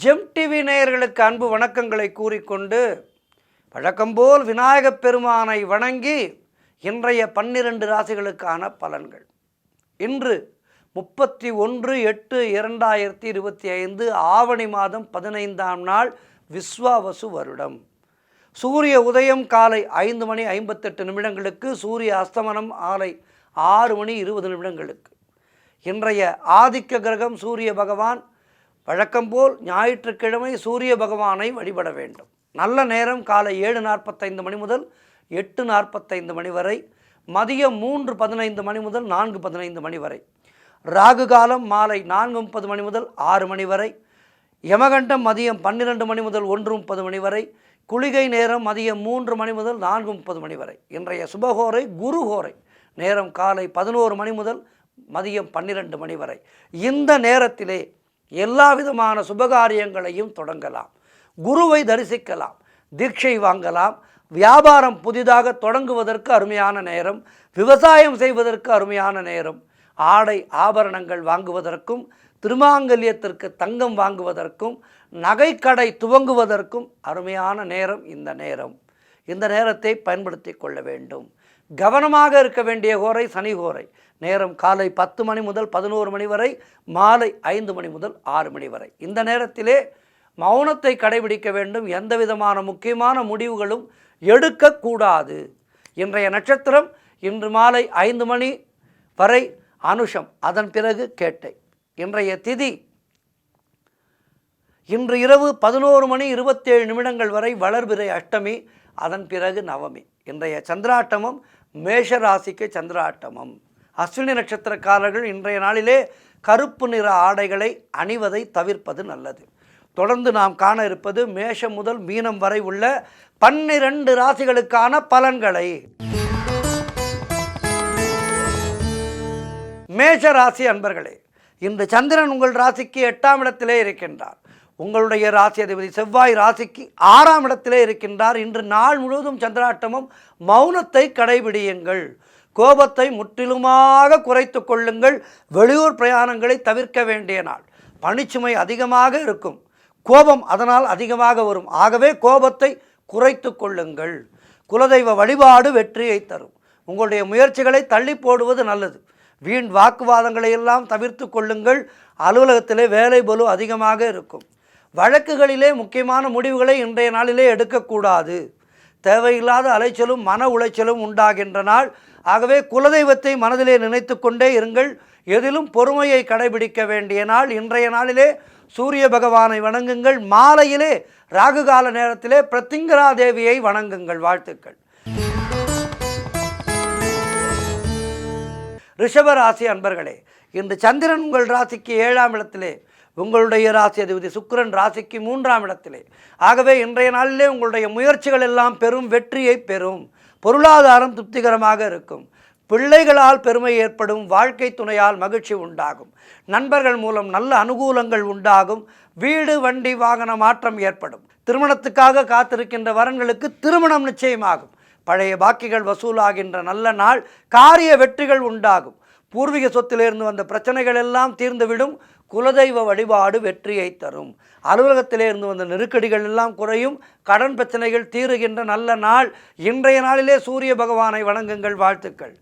GeM TV நேயர்களுக்கு அன்பு வணக்கங்களை கூறிக்கொண்டு வழக்கம்போல் விநாயகப் பெருமானை வணங்கி இன்றைய 12 ராசிகளுக்கான பலன்கள். இன்று 31/8/2025 ஆவணி மாதம் 15ஆம் நாள் விஸ்வாவசு வருடம். சூரிய உதயம் காலை 5:58 சூரிய அஸ்தமனம் மாலை 6:20 இன்றைய ஆதிக்க கிரகம் சூரிய பகவான். வழக்கம்போல் ஞாயிற்றுக்கிழமை சூரிய பகவானை வழிபட வேண்டும். நல்ல நேரம் காலை 7:45 முதல் 8:45 வரை, மதியம் 3:15 முதல் 4:15 வரை, ராகு காலம் மாலை 4:30 முதல் 6 வரை, யமகண்டம் மதியம் 12 முதல் 1:30 வரை, குளிகை நேரம் மதியம் 3 முதல் 4:30 வரை. இன்றைய சுபகோரை குருஹோரை நேரம் காலை 11 முதல் மதியம் 12 வரை. இந்த நேரத்திலே எல்லா விதமான சுபகாரியங்களையும் தொடங்கலாம், குருவை தரிசிக்கலாம், தீட்சை வாங்கலாம், வியாபாரம் புதிதாக தொடங்குவதற்கு அருமையான நேரம், விவசாயம் செய்வதற்கு அருமையான நேரம், ஆடை ஆபரணங்கள் வாங்குவதற்கும், திருமாங்கல்யத்திற்கு தங்கம் வாங்குவதற்கும், நகைக்கடை துவங்குவதற்கும் அருமையான நேரம் இந்த நேரம். இந்த நேரத்தை பயன்படுத்தி கொள்ள வேண்டும். கவனமாக இருக்க வேண்டிய கோரை சனி கோரை நேரம் காலை 10 முதல் 11 வரை, மாலை 5 முதல் 6 வரை. இந்த நேரத்திலே மௌனத்தை கடைபிடிக்க வேண்டும். எந்த விதமான முக்கியமான முடிவுகளும் எடுக்கக்கூடாது. இன்றைய நட்சத்திரம் இன்று மாலை 5 வரை அனுஷம், அதன் பிறகு கேட்டை. இன்றைய திதி இன்று இரவு 11:27 வரை வளர்பிறை அஷ்டமி, அதன் பிறகு நவமி. இன்றைய சந்திராட்டமம் மேஷ ராசிக்கு சந்திராட்டமம். அஸ்வினி நட்சத்திரக்காரர்கள் இன்றைய நாளிலே கருப்பு நிற ஆடைகளை அணிவதை தவிர்ப்பது நல்லது. தொடர்ந்து நாம் காண இருப்பது மேஷம் முதல் மீனம் வரை உள்ள 12 ராசிகளுக்கான பலன்களை. மேஷ ராசி அன்பர்களே, இன்று சந்திரன் உங்கள் ராசிக்கு 8ஆம் இடத்திலே இருக்கின்றார். உங்களுடைய ராசி அதிபதி செவ்வாய் ராசிக்கு 6ஆம் இடத்திலே இருக்கின்றார். இன்று நாள் முழுவதும் சந்திராட்டமும். மௌனத்தை கடைபிடியுங்கள். கோபத்தை முற்றிலுமாக குறைத்து கொள்ளுங்கள். வெளியூர் பிரயாணங்களை தவிர்க்க வேண்டிய நாள். பணிச்சுமை அதிகமாக இருக்கும், கோபம் அதனால் அதிகமாக வரும். ஆகவே கோபத்தை குறைத்து கொள்ளுங்கள். குலதெய்வ வழிபாடு வெற்றியை தரும். உங்களுடைய முயற்சிகளை தள்ளி போடுவது நல்லது. வீண் வாக்குவாதங்களை எல்லாம் தவிர்த்து கொள்ளுங்கள். அலுவலகத்திலே வேலை பளு அதிகமாக இருக்கும். வழக்குகளிலே முக்கியமான முடிவுகளை இன்றைய நாளிலே எடுக்கக்கூடாது. தேவையில்லாத அலைச்சலும் மன உளைச்சலும் உண்டாகின்ற நாள். ஆகவே குலதெய்வத்தை மனதிலே நினைத்து கொண்டே இருங்கள். எதிலும் பொறுமையை கடைபிடிக்க வேண்டிய நாள். இன்றைய நாளிலே சூரிய பகவானை வணங்குங்கள். மாலையிலே ராகுகால நேரத்திலே பிரத்திங்கரா தேவியை வணங்குங்கள். வாழ்த்துக்கள். ரிஷபராசி அன்பர்களே, இன்று சந்திரன் உங்கள் ராசிக்கு 7ஆம் இடத்திலே, உங்களுடைய ராசி அதிபதி சுக்கிரன் ராசிக்கு 3ஆம் இடத்திலே. ஆகவே இன்றைய நாளிலே உங்களுடைய முயற்சிகள் எல்லாம் பெரும் வெற்றியை பெறும். பொருளாதாரம் திருப்திகரமாக இருக்கும். பிள்ளைகளால் பெருமை ஏற்படும். வாழ்க்கை துணையால் மகிழ்ச்சி உண்டாகும். நண்பர்கள் மூலம் நல்ல அனுகூலங்கள் உண்டாகும். வீடு வண்டி வாகன மாற்றம் ஏற்படும். திருமணத்துக்காக காத்திருக்கின்ற வரன்களுக்கு திருமணம் நிச்சயமாகும். பழைய பாக்கிகள் வசூலாகின்ற நல்ல நாள். காரிய வெற்றிகள் உண்டாகும். பூர்வீக சொத்திலிருந்து வந்த பிரச்சனைகள் எல்லாம் தீர்ந்துவிடும். குலதெய்வ வழிபாடு வெற்றியை தரும். அலுவலகத்திலே இருந்து வந்த நெருக்கடிகள் எல்லாம் குறையும். கடன் பிரச்சனைகள் தீருகின்ற நல்ல நாள். இன்றைய நாளிலே சூரிய பகவானை வணங்குங்கள். வாழ்த்துக்கள்.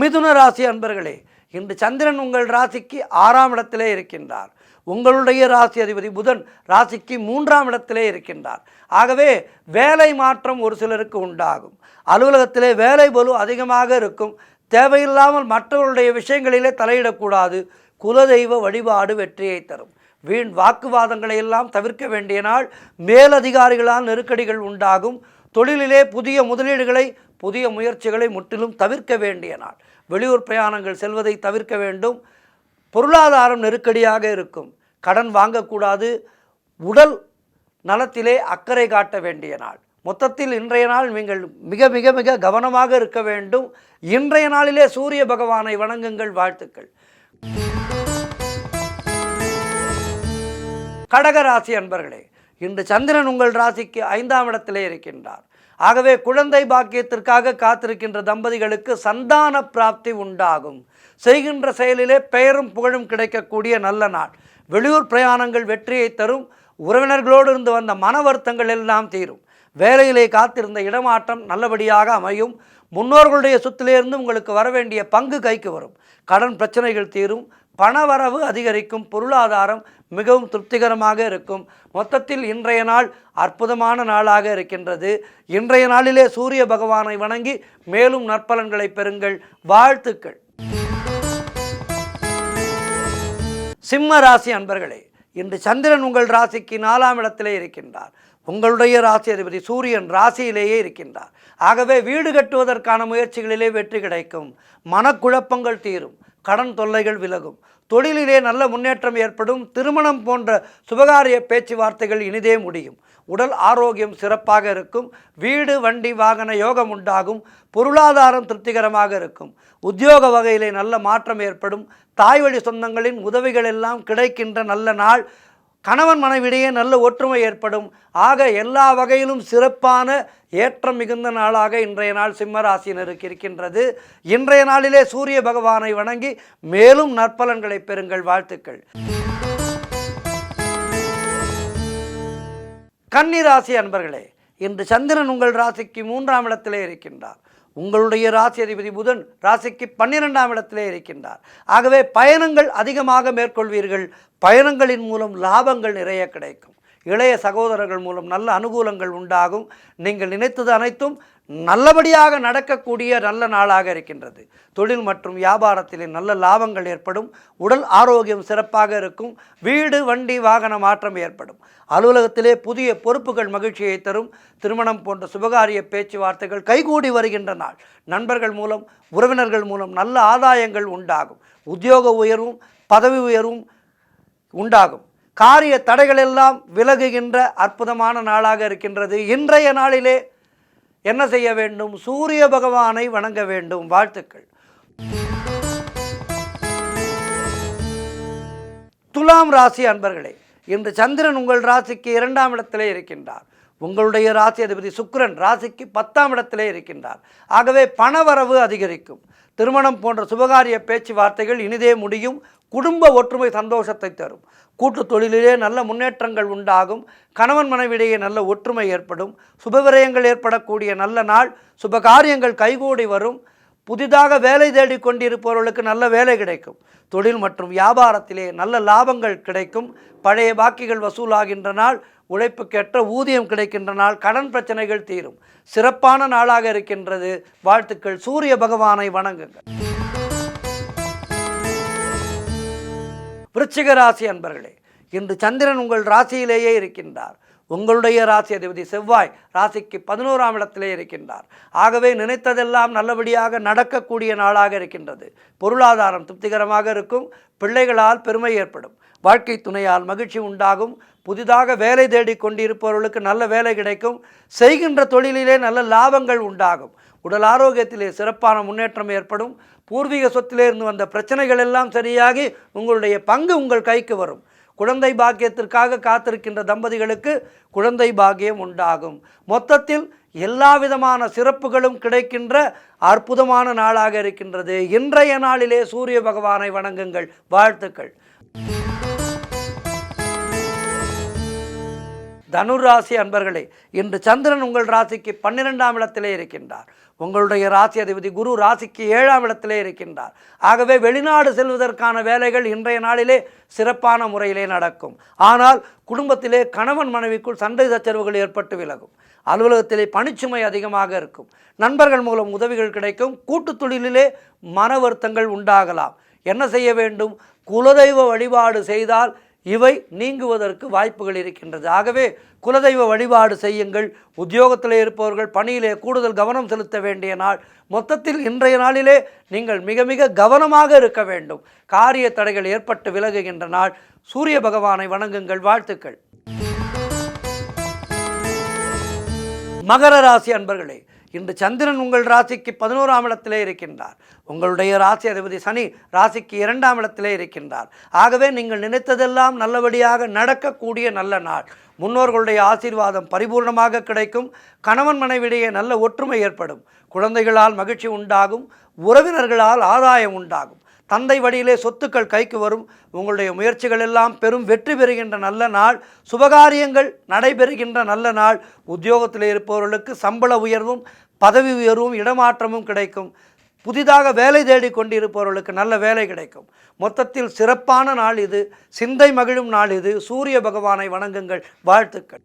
மிதுன ராசி அன்பர்களே, இன்று சந்திரன் உங்கள் ராசிக்கு 6ஆம் இடத்திலே இருக்கின்றார். உங்களுடைய ராசி அதிபதி புதன் ராசிக்கு 3ஆம் இடத்திலே இருக்கின்றார். ஆகவே வேலை மாற்றம் ஒரு சிலருக்கு உண்டாகும். அலுவலகத்திலே வேலை பளு அதிகமாக இருக்கும். தேவையில்லாமல் மற்றவர்களுடைய விஷயங்களிலே தலையிடக்கூடாது. குலதெய்வ வழிபாடு வெற்றியை தரும். வீண் வாக்குவாதங்களை எல்லாம் தவிர்க்க வேண்டிய நாள். மேலதிகாரிகளால் நெருக்கடிகள் உண்டாகும். தொழிலிலே புதிய முதலீடுகளை, புதிய முயற்சிகளை முற்றிலும் தவிர்க்க வேண்டிய நாள். வெளியூர் பிரயாணங்கள் செல்வதை தவிர்க்க வேண்டும். பொருளாதாரம் நெருக்கடியாக இருக்கும். கடன் வாங்கக்கூடாது. உடல் நலத்திலே அக்கறை காட்ட வேண்டிய நாள். மொத்தத்தில் இன்றைய நாள் நீங்கள் மிக மிக மிக கவனமாக இருக்க வேண்டும். இன்றைய நாளிலே சூரிய பகவானை வணங்குங்கள். வாழ்த்துக்கள். கடகராசி அன்பர்களே, இன்று சந்திரன் உங்கள் ராசிக்கு 5ஆம் இடத்திலே இருக்கின்றார். ஆகவே குழந்தை பாக்கியத்திற்காக காத்திருக்கின்ற தம்பதிகளுக்கு சந்தான பிராப்தி உண்டாகும். செய்கின்ற செயலிலே பெயரும் புகழும் கிடைக்கக்கூடிய நல்ல நாள். வெளியூர் பிரயாணங்கள் வெற்றியை தரும். உறவினர்களோடு இருந்து வந்த மன வருத்தங்கள் எல்லாம் தீரும். வேலையிலே காத்திருந்த இடமாற்றம் நல்லபடியாக அமையும். முன்னோர்களுடைய சொத்திலிருந்து உங்களுக்கு வரவேண்டிய பங்கு கைக்கு வரும். கடன் பிரச்சனைகள் தீரும். பணவரவு அதிகரிக்கும். பொருளாதாரம் மிகவும் திருப்திகரமாக இருக்கும். மொத்தத்தில் இன்றைய நாள் அற்புதமான நாளாக இருக்கின்றது. இன்றைய நாளிலே சூரிய பகவானை வணங்கி மேலும் நற்பலன்களை பெறுங்கள். வாழ்த்துக்கள். சிம்ம ராசி அன்பர்களே, இன்று சந்திரன் உங்கள் ராசிக்கு 4ஆம் இடத்திலே இருக்கின்றார். உங்களுடைய ராசி அதிபதி சூரியன் ராசியிலேயே இருக்கின்றார். ஆகவே வீடு கட்டுவதற்கான முயற்சிகளிலே வெற்றி கிடைக்கும். மனக்குழப்பங்கள் தீரும். கடன் தொல்லைகள் விலகும். தொழிலிலே நல்ல முன்னேற்றம் ஏற்படும். திருமணம் போன்ற சுபகாரிய பேச்சுவார்த்தைகள் இனிதே முடியும். உடல் ஆரோக்கியம் சிறப்பாக இருக்கும். வீடு வண்டி வாகன யோகம் உண்டாகும். பொருளாதாரம் திருப்திகரமாக இருக்கும். உத்தியோக வகையிலே நல்ல மாற்றம் ஏற்படும். தாய்வழி சொந்தங்களின் உதவிகள் எல்லாம் கிடைக்கின்ற நல்ல நாள். கணவன் மனைவிடையே நல்ல ஒற்றுமை ஏற்படும். ஆக எல்லா வகையிலும் சிறப்பான ஏற்றம் மிகுந்த நாளாக இன்றைய நாள் சிம்மராசினருக்கு இருக்கின்றது. இன்றைய நாளிலே சூரிய பகவானை வணங்கி மேலும் நற்பலன்களை பெறுங்கள். வாழ்த்துக்கள். கன்னி ராசி அன்பர்களே, இன்று சந்திரன் உங்கள் ராசிக்கு 3ஆம் இடத்திலே இருக்கின்றார். உங்களுடைய ராசி அதிபதி புதன் ராசிக்கு 12ஆம் இடத்திலே இருக்கின்றார். ஆகவே பயணங்கள் அதிகமாக மேற்கொள்வீர்கள். பயணங்களின் மூலம் லாபங்கள் நிறைய கிடைக்கும். இளைய சகோதரர்கள் மூலம் நல்ல அனுகூலங்கள் உண்டாகும். நீங்கள் நினைத்தது அனைத்தும் நல்லபடியாக நடக்கக்கூடிய நல்ல நாளாக இருக்கின்றது. தொழில் மற்றும் வியாபாரத்திலே நல்ல லாபங்கள் ஏற்படும். உடல் ஆரோக்கியம் சிறப்பாக இருக்கும். வீடு வண்டி வாகன மாற்றம் ஏற்படும். அலுவலகத்திலே புதிய பொறுப்புகள் மகிழ்ச்சியை தரும். திருமணம் போன்ற சுபகாரிய பேச்சுவார்த்தைகள் கைகூடி வருகின்ற நாள். நண்பர்கள் மூலம் உறவினர்கள் மூலம் நல்ல ஆதாயங்கள் உண்டாகும். உத்தியோக உயர்வும் பதவி உயர்வும் உண்டாகும். காரிய தடைகள் எல்லாம் விலகுகின்ற அற்புதமான நாளாக இருக்கின்றது. இன்றைய நாளிலே என்ன செய்ய வேண்டும்? சூரிய பகவானை வணங்க வேண்டும். வாழ்த்துக்கள். துலாம் ராசி அன்பர்களே, இன்று சந்திரன் உங்கள் ராசிக்கு 2ஆம் இடத்திலே இருக்கின்றார். உங்களுடைய ராசி அதிபதி சுக்கிரன் ராசிக்கு 10ஆம் இடத்திலே இருக்கின்றார். ஆகவே பணவரவு அதிகரிக்கும். திருமணம் போன்ற சுபகாரிய பேச்சுவார்த்தைகள் இனிதே முடியும். குடும்ப ஒற்றுமை சந்தோஷத்தை தரும். கூட்டு தொழிலிலே நல்ல முன்னேற்றங்கள் உண்டாகும். கணவன் மனைவிடையே நல்ல ஒற்றுமை ஏற்படும். சுபவிரயங்கள் ஏற்படக்கூடிய நல்ல நாள். சுபகாரியங்கள் கைகூடி வரும். புதிதாக வேலை தேடி கொண்டிருப்பவர்களுக்கு நல்ல வேலை கிடைக்கும். தொழில் மற்றும் வியாபாரத்திலே நல்ல லாபங்கள் கிடைக்கும். பழைய பாக்கிகள் வசூலாகின்ற நாள். உழைப்புக்கேற்ற ஊதியம் கிடைக்கின்ற நாள். கடன் பிரச்சனைகள் தீரும். சிறப்பான நாளாக இருக்கின்றது. வாழ்த்துக்கள். சூரிய பகவானை வணங்குங்கள். விருச்சிக ராசி அன்பர்களே, இன்று சந்திரன் உங்கள் ராசியிலேயே இருக்கின்றார். உங்களுடைய ராசி அதிபதி செவ்வாய் ராசிக்கு 11ஆம் இடத்திலே இருக்கின்றார். ஆகவே நினைத்ததெல்லாம் நல்லபடியாக நடக்கக்கூடிய நாளாக இருக்கின்றது. பொருளாதாரம் திருப்திகரமாக இருக்கும். பிள்ளைகளால் பெருமை ஏற்படும். வாழ்க்கை துணையால் மகிழ்ச்சி உண்டாகும். புதிதாக வேலை தேடி கொண்டிருப்பவர்களுக்கு நல்ல வேலை கிடைக்கும். செய்கின்ற தொழிலிலே நல்ல லாபங்கள் உண்டாகும். உடல் ஆரோக்கியத்திலே சிறப்பான முன்னேற்றம் ஏற்படும். பூர்வீக சொத்திலே இருந்து வந்த பிரச்சனைகள் எல்லாம் சரியாகி உங்களுடைய பங்கு உங்கள் கைக்கு வரும். குழந்தை பாக்கியத்திற்காக காத்திருக்கின்ற தம்பதிகளுக்கு குழந்தை பாக்கியம் உண்டாகும். மொத்தத்தில் எல்லா விதமான சிறப்புகளும் கிடைக்கின்ற அற்புதமான நாளாக இருக்கின்றது. இன்றைய நாளிலே சூரிய பகவானை வணங்குங்கள். வாழ்த்துக்கள். தனுராசி அன்பர்களே, இன்று சந்திரன் உங்கள் ராசிக்கு 12ஆம் இடத்திலே இருக்கின்றார். உங்களுடைய ராசி அதிபதி குரு ராசிக்கு 7ஆம் இடத்திலே இருக்கின்றார். ஆகவே வெளிநாடு செல்வதற்கான வேலைகள் இன்றைய நாளிலே சிறப்பான முறையிலே நடக்கும். ஆனால் குடும்பத்திலே கணவன் மனைவிக்குள் சண்டை சச்சரவுகள் ஏற்பட்டு விலகும். அலுவலகத்திலே பணிச்சுமை அதிகமாக இருக்கும். நண்பர்கள் மூலம் உதவிகள் கிடைக்கும். கூட்டு தொழிலிலே மன வருத்தங்கள் உண்டாகலாம். என்ன செய்ய வேண்டும்? குலதெய்வ வழிபாடு செய்தால் இவை நீங்குவதற்கு வாய்ப்புகள் இருக்கின்றது. ஆகவே குலதெய்வ வழிபாடு செய்யுங்கள். உத்தியோகத்தில் இருப்பவர்கள் பணியிலே கூடுதல் கவனம் செலுத்த வேண்டிய நாள். மொத்தத்தில் இன்றைய நாளிலே நீங்கள் மிக மிக கவனமாக இருக்க வேண்டும். காரிய தடைகள் ஏற்பட்டு விலகுகின்ற நாள். சூரிய பகவானை வணங்குங்கள். வாழ்த்துக்கள். மகர ராசி அன்பர்களே, இன்று சந்திரன் உங்கள் ராசிக்கு 11ஆம் இடத்திலே இருக்கின்றார். உங்களுடைய ராசி அதிபதி சனி ராசிக்கு 2ஆம் இடத்திலே இருக்கின்றார். ஆகவே நீங்கள் நினைத்ததெல்லாம் நல்லபடியாக நடக்கக்கூடிய நல்ல நாள். முன்னோர்களுடைய ஆசீர்வாதம் பரிபூர்ணமாக கிடைக்கும். கணவன் மனைவிடையே நல்ல ஒற்றுமை ஏற்படும். குழந்தைகளால் மகிழ்ச்சி உண்டாகும். உறவினர்களால் ஆதாயம் உண்டாகும். தந்தை வழியிலே சொத்துக்கள் கைக்கு வரும். உங்களுடைய முயற்சிகள் எல்லாம் பெரும் வெற்றி பெறுகின்ற நல்ல நாள். சுபகாரியங்கள் நடைபெறுகின்ற நல்ல நாள். உத்தியோகத்தில் இருப்பவர்களுக்கு சம்பள உயர்வும் பதவி உயர்வும் இடமாற்றமும் கிடைக்கும். புதிதாக வேலை தேடி கொண்டிருப்பவர்களுக்கு நல்ல வேலை கிடைக்கும். மொத்தத்தில் சிறப்பான நாள் இது. சிந்தை மகிழும் நாள் இது. சூரிய பகவானை வணங்குங்கள். வாழ்த்துக்கள்.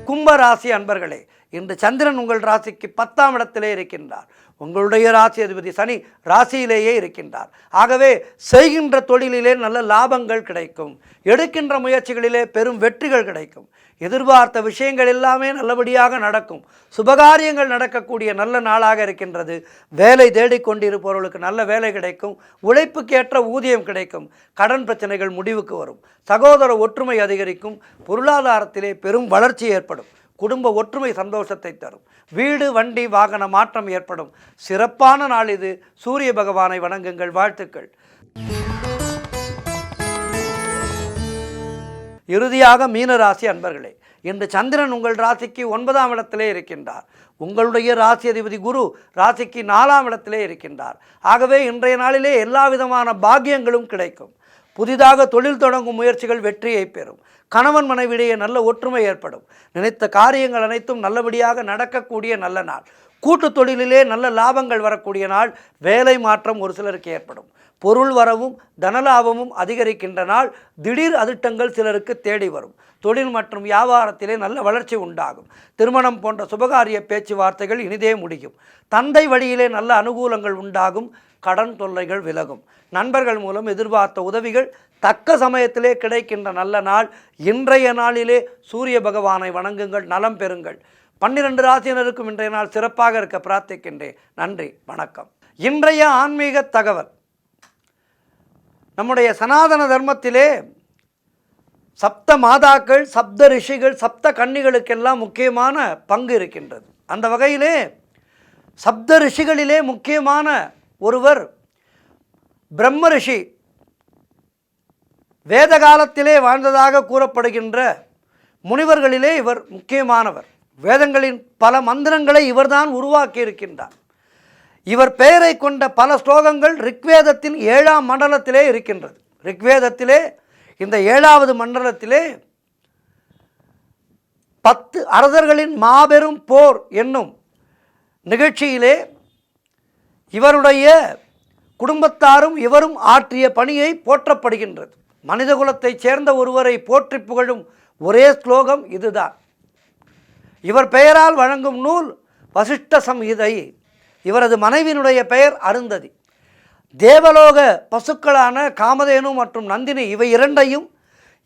கும்ப ராசி அன்பர்களே, இன்று சந்திரன் உங்கள் ராசிக்கு 10ஆம் இடத்திலே இருக்கின்றார். உங்களுடைய ராசி அதிபதி சனி ராசியிலேயே இருக்கின்றார். ஆகவே செய்கின்ற தொழிலிலே நல்ல லாபங்கள் கிடைக்கும். எடுக்கின்ற முயற்சிகளிலே பெரும் வெற்றிகள் கிடைக்கும். எதிர்பார்த்த விஷயங்கள் எல்லாமே நல்லபடியாக நடக்கும். சுபகாரியங்கள் நடக்கக்கூடிய நல்ல நாளாக இருக்கின்றது. வேலை தேடிக்கொண்டிருப்பவர்களுக்கு நல்ல வேலை கிடைக்கும். உழைப்புக்கேற்ற ஊதியம் கிடைக்கும். கடன் பிரச்சனைகள் முடிவுக்கு வரும். சகோதர ஒற்றுமை அதிகரிக்கும். பொருளாதாரத்திலே பெரும் வளர்ச்சி ஏற்படும். குடும்ப ஒற்றுமை சந்தோஷத்தை தரும். வீடு வண்டி வாகன மாற்றம் ஏற்படும். சிறப்பான நாள் இது. சூரிய பகவானை வணங்குங்கள். வாழ்த்துக்கள். இறுதியாக மீனராசி அன்பர்களே, இன்று சந்திரன் உங்கள் ராசிக்கு 9ஆம் இடத்திலே இருக்கின்றார். உங்களுடைய ராசி அதிபதி குரு ராசிக்கு 4ஆம் இடத்திலே இருக்கின்றார். ஆகவே இன்றைய நாளிலே எல்லா விதமான பாக்கியங்களும் கிடைக்கும். புதிதாக தொழில் தொடங்கும் முயற்சிகள் வெற்றியை பெறும். கணவன் மனைவிடையே நல்ல ஒற்றுமை ஏற்படும். நினைத்த காரியங்கள் அனைத்தும் நல்லபடியாக நடக்கக்கூடிய நல்ல நாள். கூட்டு தொழிலிலே நல்ல லாபங்கள் வரக்கூடிய நாள். வேலை மாற்றம் ஒரு சிலருக்கு ஏற்படும். பொருள் வரவும் தனலாபமும் அதிகரிக்கின்ற நாள். திடீர் அதிர்ஷ்டங்கள் சிலருக்கு தேடி வரும். தொழில் மற்றும் வியாபாரத்திலே நல்ல வளர்ச்சி உண்டாகும். திருமணம் போன்ற சுபகாரிய பேச்சுவார்த்தைகள் இனிதே முடியும். தந்தை வழியிலே நல்ல அனுகூலங்கள் உண்டாகும். கடன் தொல்லைகள் விலகும். நண்பர்கள் மூலம் எதிர்பார்த்த உதவிகள் தக்க சமயத்திலே கிடைக்கின்ற நல்ல நாள். இன்றைய நாளிலே சூரிய பகவானை வணங்குங்கள். நலம் பெறுங்கள். 12 ராசியினருக்கும் இன்றைய நாள் சிறப்பாக இருக்க பிரார்த்திக்கின்றேன். நன்றி, வணக்கம். இன்றைய ஆன்மீக தகவல். நம்முடைய சனாதன தர்மத்திலே சப்த மாதாக்கள், சப்த ரிஷிகள், சப்த கன்னிகளுக்கெல்லாம் முக்கியமான பங்கு இருக்கின்றது. அந்த வகையிலே சப்த ரிஷிகளிலே முக்கியமான ஒருவர் பிரம்ம ரிஷி. வேத காலத்திலே வாழ்ந்ததாக கூறப்படுகின்ற முனிவர்களிலே இவர் முக்கியமானவர். வேதங்களின் பல மந்திரங்களை இவர்தான் உருவாக்கி இருக்கின்றார். இவர் பெயரை கொண்ட பல ஸ்லோகங்கள் ரிக்வேதத்தின் 7ஆம் மண்டலத்திலே இருக்கின்றது. ரிக்வேதத்திலே இந்த 7வது மண்டலத்திலே 10 அரசர்களின் மாபெரும் போர் என்னும் நிகழ்ச்சியிலே இவருடைய குடும்பத்தாரும் இவரும் ஆற்றிய பணியை போற்றப்படுகின்றது. மனிதகுலத்தைச் சேர்ந்த ஒருவரை போற்றி புகழும் ஒரே ஸ்லோகம் இதுதான். இவர் பெயரால் வழங்கும் நூல் வசிஷ்ட சம்ஹிதை. இவரது மனைவியினுடைய பெயர் அருந்ததி. தேவலோக பசுக்களான காமதேனு மற்றும் நந்தினி இவை இரண்டையும்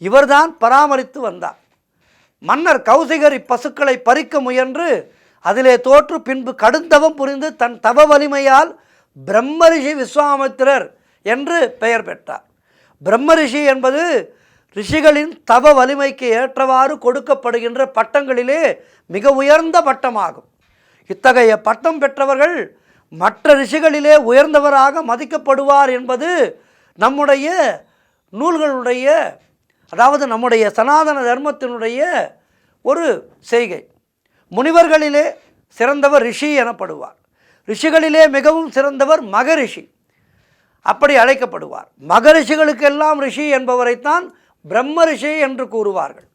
இவர்தான் பராமரித்து வந்தார். மன்னர் கௌசிகர் இப்பசுக்களை பறிக்க முயன்று அதிலே தோற்று பின்பு கடுந்தவம் புரிந்து தன் தவ வலிமையால் பிரம்மரிஷி விஸ்வாமித்திரர் என்று பெயர் பெற்றார். பிரம்மரிஷி என்பது ரிஷிகளின் தவ வலிமைக்கு ஏற்றவாறு கொடுக்கப்படுகின்ற பட்டங்களிலே மிக உயர்ந்த பட்டமாகும். இத்தகைய பட்டம் பெற்றவர்கள் மற்ற ரிஷிகளிலே உயர்ந்தவராக மதிக்கப்படுவார் என்பது நம்முடைய நூல்களுடைய, அதாவது நம்முடைய சனாதன தர்மத்தினுடைய ஒரு செய்கை. முனிவர்களிலே சிறந்தவர் ரிஷி எனப்படுவார். ரிஷிகளிலே மிகவும் சிறந்தவர் மகரிஷி, அப்படி அழைக்கப்படுவார். மகரிஷிகளுக்கெல்லாம் ரிஷி என்பவரைத்தான் பிரம்ம ரிஷி என்று கூறுவார்கள்.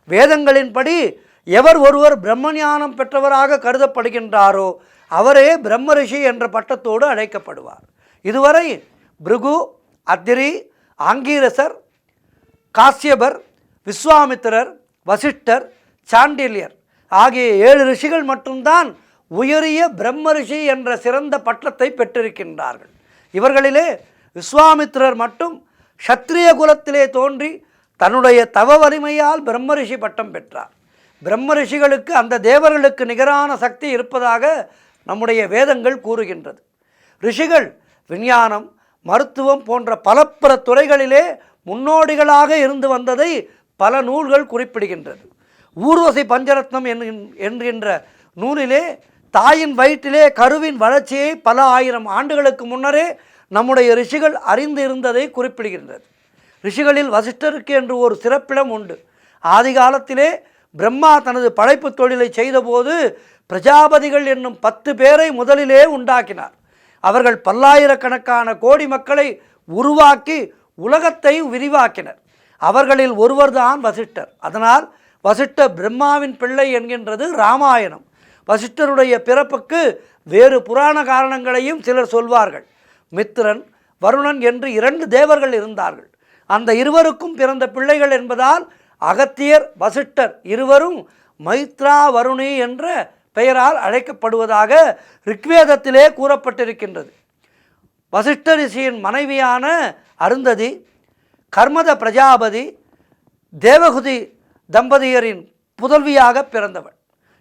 வேதங்களின்படி எவர் ஒருவர் பிரம்மஞானம் பெற்றவராக கருதப்படுகின்றாரோ அவரே பிரம்ம ரிஷி என்ற பட்டத்தோடு அழைக்கப்படுவார். இதுவரை பிருகு, அத்திரி, ஆங்கீரசர், காசியபர், விஸ்வாமித்திரர், வசிஷ்டர், சாண்டில்யர் ஆகிய 7 ரிஷிகள் மட்டும்தான் உயரிய பிரம்ம ரிஷி என்ற சிறந்த பட்டத்தை பெற்றிருக்கின்றார்கள். இவர்களிலே விஸ்வாமித்திரர் மட்டும் க்ஷத்ரிய குலத்திலே தோன்றி தன்னுடைய தவ வலிமையால் பிரம்ம ரிஷி பட்டம் பெற்றார். பிரம்ம ரிஷிகளுக்கு அந்த தேவர்களுக்கு நிகரான சக்தி இருப்பதாக நம்முடைய வேதங்கள் கூறுகின்றது. ரிஷிகள் விஞ்ஞானம், மருத்துவம் போன்ற பல துறைகளிலே முன்னோடிகளாக இருந்து வந்ததை பல நூல்கள் குறிப்பிடுகின்றது. ஊர்வசி பஞ்சரத்னம் என்கின்ற நூலிலே தாயின் வயிற்றிலே கருவின் வளர்ச்சியை பல ஆயிரம் ஆண்டுகளுக்கு முன்னரே நம்முடைய ரிஷிகள் அறிந்து இருந்ததை குறிப்பிடுகின்றது. ரிஷிகளில் வசிஷ்டருக்கு என்று ஒரு சிறப்பிடம் உண்டு. ஆதி காலத்திலே பிரம்மா தனது படைப்பு தொழிலை செய்தபோது பிரஜாபதிகள் என்னும் 10 பேரை முதலிலே உண்டாக்கினார். அவர்கள் பல்லாயிரக்கணக்கான கோடி மக்களை உருவாக்கி உலகத்தை விரிவாக்கினர். அவர்களில் ஒருவர்தான் வசிஷ்டர். அதனால் வசிஷ்டர் பிரம்மாவின் பிள்ளை என்கின்றது இராமாயணம். வசிஷ்டருடைய பிறப்புக்கு வேறு புராண காரணங்களையும் சிலர் சொல்வார்கள். மித்திரன், வருணன் என்று 2 தேவர்கள் இருந்தார்கள். அந்த இருவருக்கும் பிறந்த பிள்ளைகள் என்பதால் அகத்தியர், வசிஷ்டர் இருவரும் மைத்ரா வருணி என்ற பெயரால் அழைக்கப்படுவதாக ரிக்வேதத்திலே கூறப்பட்டிருக்கின்றது. வசிஷ்ட ரிஷியின் மனைவியான அருந்ததி கர்மத பிரஜாபதி தேவகுதி தம்பதியரின் புதல்வியாக பிறந்தவள்.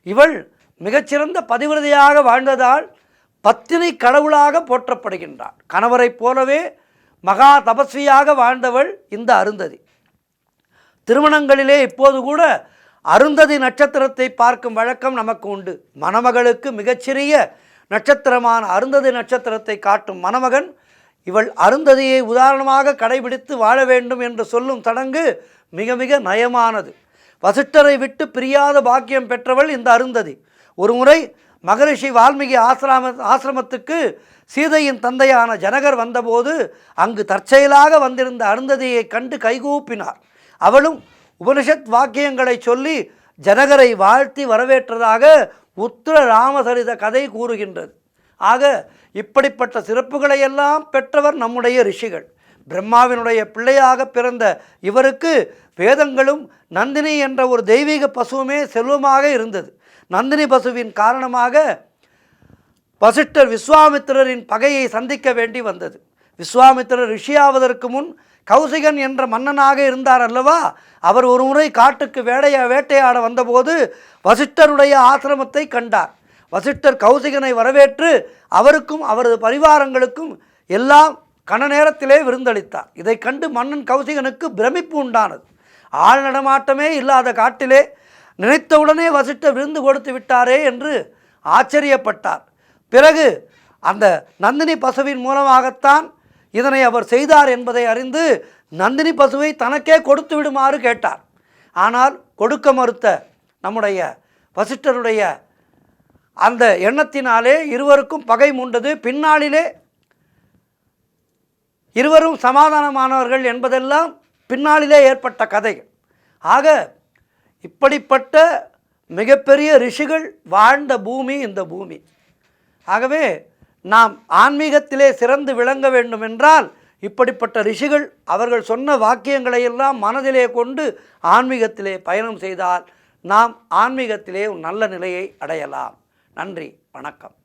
இவள் மிகச்சிறந்த பதிவிரதையாக வாழ்ந்ததால் பத்தினி கடவுளாக போற்றப்படுகின்றாள். கணவரைப் போலவே மகா தபஸ்வியாக வாழ்ந்தவள் இந்த அருந்ததி. திருமணங்களிலே இப்போது கூட அருந்ததி நட்சத்திரத்தை பார்க்கும் வழக்கம் நமக்கு உண்டு. மணமகளுக்கு மிகச்சிறிய நட்சத்திரமான அருந்ததி நட்சத்திரத்தை காட்டும் மணமகன் இவள் அருந்ததியை உதாரணமாக கடைபிடித்து வாழ வேண்டும் என்று சொல்லும் சடங்கு மிக மிக நயமானது. வசிஷ்டரை விட்டு பிரியாத பாக்கியம் பெற்றவள் இந்த அருந்ததி. ஒருமுறை மகரிஷி வால்மீகி ஆசிரமத்துக்கு சீதையின் தந்தையான ஜனகர் வந்தபோது அங்கு தற்செயலாக வந்திருந்த அருந்ததியை கண்டு கைகூப்பினார். அவளும் உபனிஷத் வாக்கியங்களை சொல்லி ஜனகரை வாழ்த்தி வரவேற்றதாக உத்தர ராமசரித கதை கூறுகின்றது. ஆக இப்படிப்பட்ட சிறப்புகளையெல்லாம் பெற்றவர் நம்முடைய ரிஷிகள். பிரம்மாவினுடைய பிள்ளையாக பிறந்த இவருக்கு வேதங்களும் நந்தினி என்ற ஒரு தெய்வீக பசுவுமே செல்வமாக இருந்தது. நந்தினி பசுவின் காரணமாக வசிஷ்டர் விஸ்வாமித்திரரின் பகையை சந்திக்க வேண்டி வந்தது. விஸ்வாமித்திரர் ரிஷியாவதற்கு முன் கௌசிகன் என்ற மன்னனாக இருந்தார் அல்லவா? அவர் ஒரு முறை காட்டுக்கு வேட்டையாட வந்தபோது வசிஷ்டருடைய ஆசிரமத்தை கண்டார். வசிஷ்டர் கௌசிகனை வரவேற்று அவருக்கும் அவரது பரிவாரங்களுக்கும் எல்லாம் கண நேரத்திலே விருந்தளித்தார். இதை கண்டு மன்னன் கௌசிகனுக்கு பிரமிப்பு உண்டானது. ஆள் நடமாட்டமே இல்லாத காட்டிலே நினைத்தவுடனே வசிஷ்டர் விருந்து கொடுத்து விட்டாரே என்று ஆச்சரியப்பட்டார். பிறகு அந்த நந்தினி பசுவின் மூலமாகத்தான் இதனை அவர் செய்தார் என்பதை அறிந்து நந்தினி பசுவை தனக்கே கொடுத்து விடுமாறு கேட்டார். ஆனால் கொடுக்க மறுத்த நம்முடைய வசிஷ்டருடைய அந்த எண்ணத்தினாலே இருவருக்கும் பகை மூண்டது. பின்னாளிலே இருவரும் சமாதானமானவர்கள் என்பதெல்லாம் பின்னாளிலே ஏற்பட்ட கதைகள். ஆக இப்படிப்பட்ட மிகப்பெரிய ரிஷிகள் வாழ்ந்த பூமி இந்த பூமி. ஆகவே நாம் ஆன்மீகத்திலே சிறந்து விளங்க வேண்டும் என்றால் இப்படிப்பட்ட ரிஷிகள் அவர்கள் சொன்ன வாக்கியங்களையெல்லாம் மனதிலே கொண்டு ஆன்மீகத்திலே பயணம் செய்தால் நாம் ஆன்மீகத்திலே ஒரு நல்ல நிலையை அடையலாம். நன்றி, வணக்கம்.